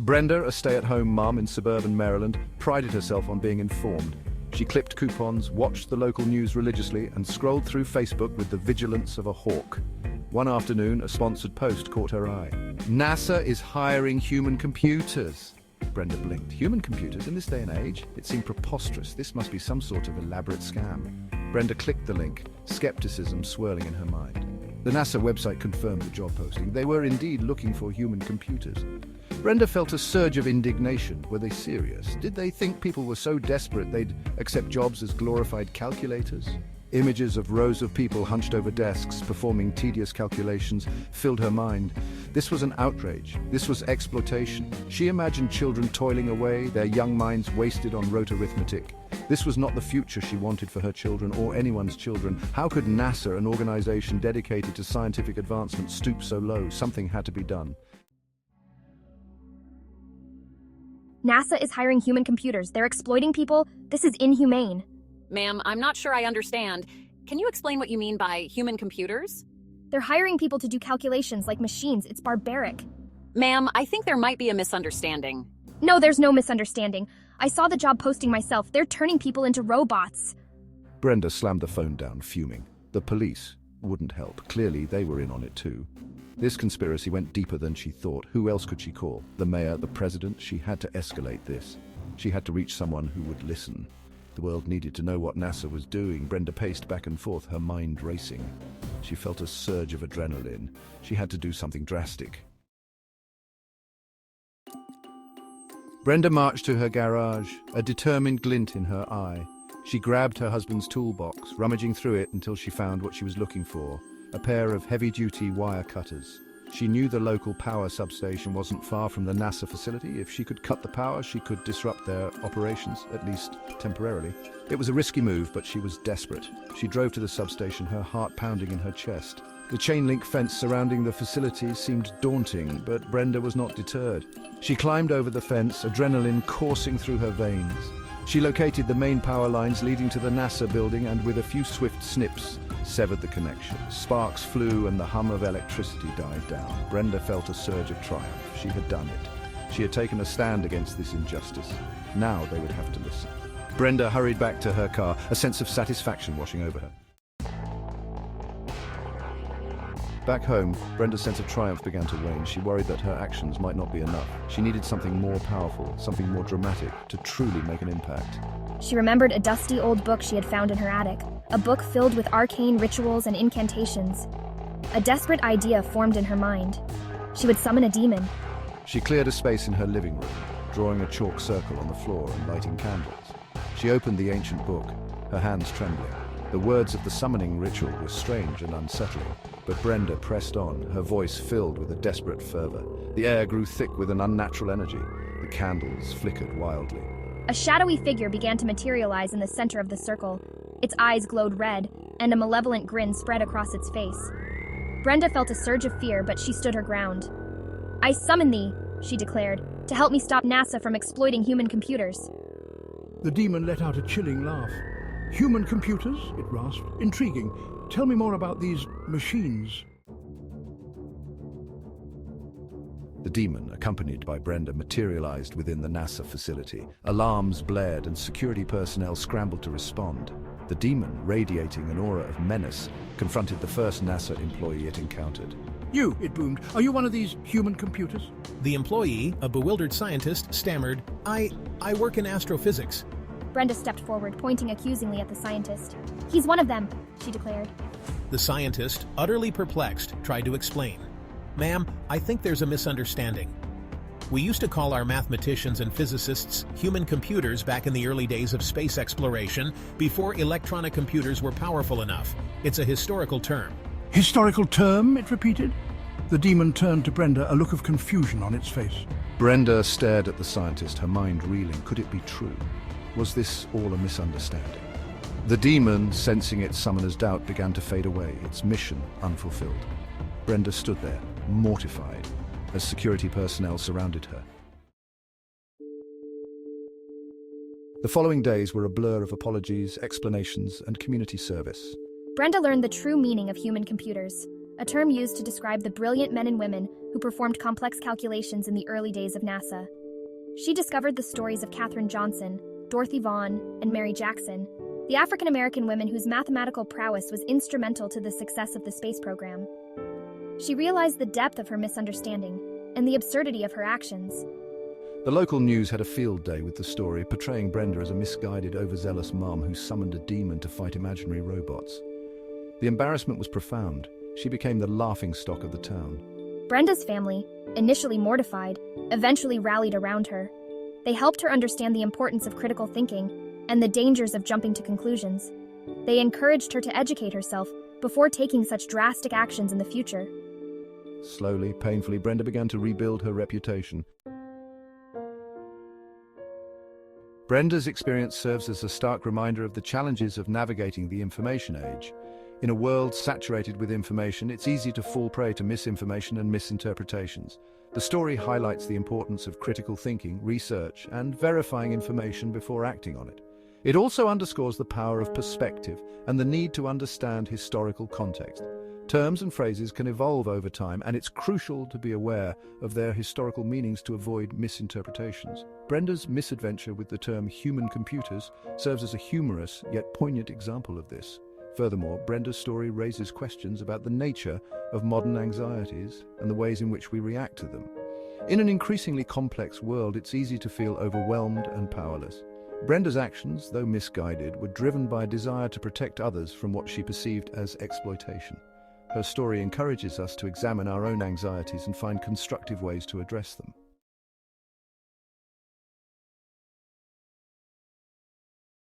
Brenda, a stay-at-home mom in suburban Maryland, prided herself on being informed. She clipped coupons, watched the local news religiously, and scrolled through Facebook with the vigilance of a hawk. One afternoon, a sponsored post caught her eye. NASA is hiring human computers. Brenda blinked. Human computers in this day and age? It seemed preposterous. This must be some sort of elaborate scam. Brenda clicked the link, skepticism swirling in her mind. The NASA website confirmed the job posting. They were indeed looking for human computers. Brenda felt a surge of indignation. Were they serious? Did they think people were so desperate they'd accept jobs as glorified calculators? Images of rows of people hunched over desks, performing tedious calculations, filled her mind. This was an outrage. This was exploitation. She imagined children toiling away, their young minds wasted on rote arithmetic. This was not the future she wanted for her children or anyone's children. How could NASA, an organization dedicated to scientific advancement, stoop so low? Something had to be done. NASA is hiring human computers. They're exploiting people. This is inhumane. Ma'am, I'm not sure I understand. Can you explain what you mean by human computers? They're hiring people to do calculations like machines. It's barbaric. Ma'am, I think there might be a misunderstanding. No, there's no misunderstanding. I saw the job posting myself. They're turning people into robots. Brenda slammed the phone down, fuming. The police wouldn't help. Clearly, they were in on it too. This conspiracy went deeper than she thought. Who else could she call? The mayor, the president? She had to escalate this. She had to reach someone who would listen. The world needed to know what NASA was doing. Brenda paced back and forth, her mind racing. She felt a surge of adrenaline. She had to do something drastic. Brenda marched to her garage, a determined glint in her eye. She grabbed her husband's toolbox, rummaging through it until she found what she was looking for, a pair of heavy-duty wire cutters. She knew the local power substation wasn't far from the NASA facility. If she could cut the power, she could disrupt their operations, at least temporarily. It was a risky move, but she was desperate. She drove to the substation, her heart pounding in her chest. The chain-link fence surrounding the facility seemed daunting, but Brenda was not deterred. She climbed over the fence, adrenaline coursing through her veins. She located the main power lines leading to the NASA building and, with a few swift snips, severed the connection. Sparks flew and the hum of electricity died down. Brenda felt a surge of triumph. She had done it. She had taken a stand against this injustice. Now they would have to listen. Brenda hurried back to her car, a sense of satisfaction washing over her. Back home, Brenda's sense of triumph began to wane. She worried that her actions might not be enough. She needed something more powerful, something more dramatic, to truly make an impact. She remembered a dusty old book she had found in her attic, a book filled with arcane rituals and incantations. A desperate idea formed in her mind. She would summon a demon. She cleared a space in her living room, drawing a chalk circle on the floor and lighting candles. She opened the ancient book, her hands trembling. The words of the summoning ritual were strange and unsettling, but Brenda pressed on, her voice filled with a desperate fervor. The air grew thick with an unnatural energy. The candles flickered wildly. A shadowy figure began to materialize in the center of the circle. Its eyes glowed red, and a malevolent grin spread across its face. Brenda felt a surge of fear, but she stood her ground. "I summon thee," she declared, "to help me stop NASA from exploiting human computers." The demon let out a chilling laugh. "Human computers?" it rasped. "Intriguing. Tell me more about these machines." The demon, accompanied by Brenda, materialized within the NASA facility. Alarms blared and security personnel scrambled to respond. The demon, radiating an aura of menace, confronted the first NASA employee it encountered. "You," it boomed. "Are you one of these human computers?" The employee, a bewildered scientist, stammered, I work in astrophysics." Brenda stepped forward, pointing accusingly at the scientist. "He's one of them," she declared. The scientist, utterly perplexed, tried to explain. "Ma'am, I think there's a misunderstanding. We used to call our mathematicians and physicists human computers back in the early days of space exploration, before electronic computers were powerful enough. It's a historical term." "Historical term?" it repeated. The demon turned to Brenda, a look of confusion on its face. Brenda stared at the scientist, her mind reeling. Could it be true? Was this all a misunderstanding? The demon, sensing its summoner's doubt, began to fade away, its mission unfulfilled. Brenda stood there, mortified, as security personnel surrounded her. The following days were a blur of apologies, explanations, and community service. Brenda learned the true meaning of human computers. a term used to describe the brilliant men and women who performed complex calculations in the early days of NASA. She discovered the stories of Katherine Johnson, Dorothy Vaughan, and Mary Jackson, the African-American women whose mathematical prowess was instrumental to the success of the space program. She realized the depth of her misunderstanding and the absurdity of her actions. The local news had a field day with the story, portraying Brenda as a misguided, overzealous mom who summoned a demon to fight imaginary robots. The embarrassment was profound. She became the laughingstock of the town. Brenda's family, initially mortified, eventually rallied around her. They helped her understand the importance of critical thinking and the dangers of jumping to conclusions. They encouraged her to educate herself before taking such drastic actions in the future. Slowly, painfully, Brenda began to rebuild her reputation. Brenda's experience serves as a stark reminder of the challenges of navigating the information age. In a world saturated with information, it's easy to fall prey to misinformation and misinterpretations. The story highlights the importance of critical thinking, research, and verifying information before acting on it. It also underscores the power of perspective and the need to understand historical context. Terms and phrases can evolve over time, and it's crucial to be aware of their historical meanings to avoid misinterpretations. Brenda's misadventure with the term human computers serves as a humorous yet poignant example of this. Furthermore, Brenda's story raises questions about the nature of modern anxieties and the ways in which we react to them. In an increasingly complex world, it's easy to feel overwhelmed and powerless. Brenda's actions, though misguided, were driven by a desire to protect others from what she perceived as exploitation. Her story encourages us to examine our own anxieties and find constructive ways to address them.